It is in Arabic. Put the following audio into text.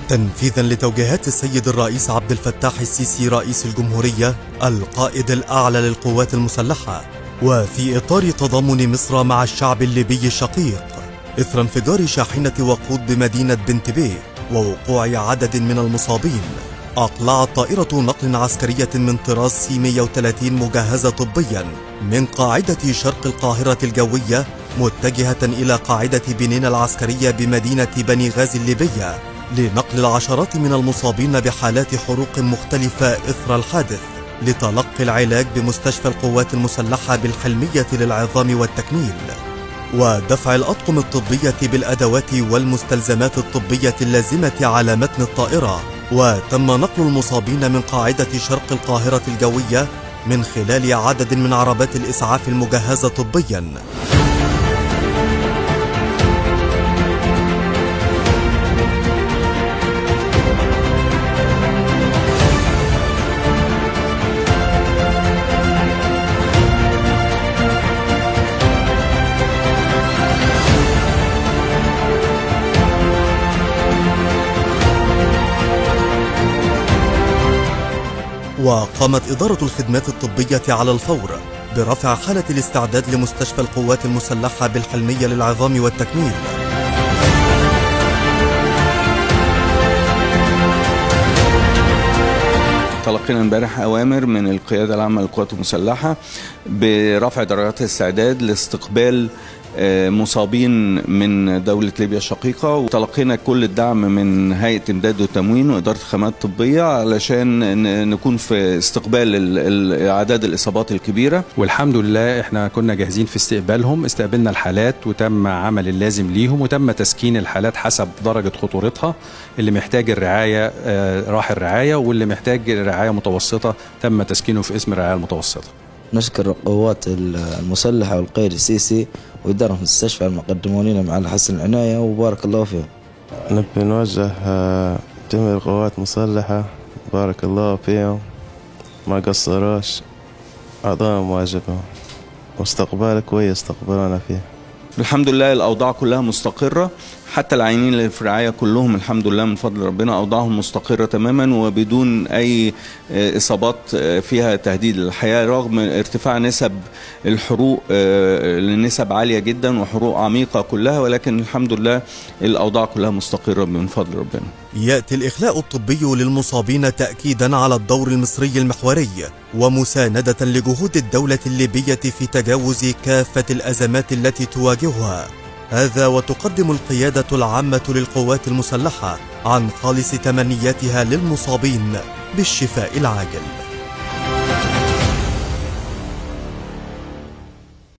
تنفيذا لتوجيهات السيد الرئيس عبد الفتاح السيسي رئيس الجمهورية القائد الأعلى للقوات المسلحة، وفي إطار تضامن مصر مع الشعب الليبي الشقيق إثر انفجار شاحنة وقود بمدينة بنتبيه ووقوع عدد من المصابين، أقلعت طائرة نقل عسكرية من طراز سي 130 مجهزة طبيا من قاعدة شرق القاهرة الجوية متجهة إلى قاعدة بنين العسكرية بمدينة بني غازي الليبية لنقل العشرات من المصابين بحالات حروق مختلفة إثر الحادث لتلقي العلاج بمستشفى القوات المسلحة بالحلمية للعظام والتكميل، ودفع الأطقم الطبية بالأدوات والمستلزمات الطبية اللازمة على متن الطائرة. وتم نقل المصابين من قاعدة شرق القاهرة الجوية من خلال عدد من عربات الإسعاف المجهزة طبيا. وقامت إدارة الخدمات الطبية على الفور برفع حالة الاستعداد لمستشفى القوات المسلحة بالحلمية للعظام والتكميل. تلقينا امبارح أوامر من القيادة العامة للقوات المسلحة برفع درجات الاستعداد لاستقبال مصابين من دولة ليبيا الشقيقة، وتلقينا كل الدعم من هيئة إمداد والتموين وإدارة الخدمات الطبية علشان نكون في استقبال أعداد الإصابات الكبيرة. والحمد لله احنا كنا جاهزين في استقبالهم، استقبلنا الحالات وتم عمل اللازم ليهم وتم تسكين الحالات حسب درجة خطورتها. اللي محتاج الرعاية راح الرعاية، واللي محتاج رعاية متوسطة تم تسكينه في اسم الرعاية المتوسطة. نشكر القوات المسلحة والقائد السيسي وإدارة المستشفى المقدمون لنا على حسن العناية وبارك الله فيهم. نبي نوجه جميع القوات المسلحة بارك الله فيهم، ما قصروش، أعطاهم واجبهم واستقبال كويس استقبلونا فيه. الحمد لله الأوضاع كلها مستقرة، حتى العينين اللي في الرعاية كلهم الحمد لله من فضل ربنا أوضاعهم مستقرة تماما وبدون أي إصابات فيها تهديد للحياة، رغم ارتفاع نسب الحروق لنسب عالية جدا وحروق عميقة كلها، ولكن الحمد لله الأوضاع كلها مستقرة من فضل ربنا. يأتي الإخلاء الطبي للمصابين تأكيدا على الدور المصري المحوري ومساندة لجهود الدولة الليبية في تجاوز كافة الأزمات التي تواجهها. هذا وتقدم القيادة العامة للقوات المسلحة عن خالص تمنياتها للمصابين بالشفاء العاجل.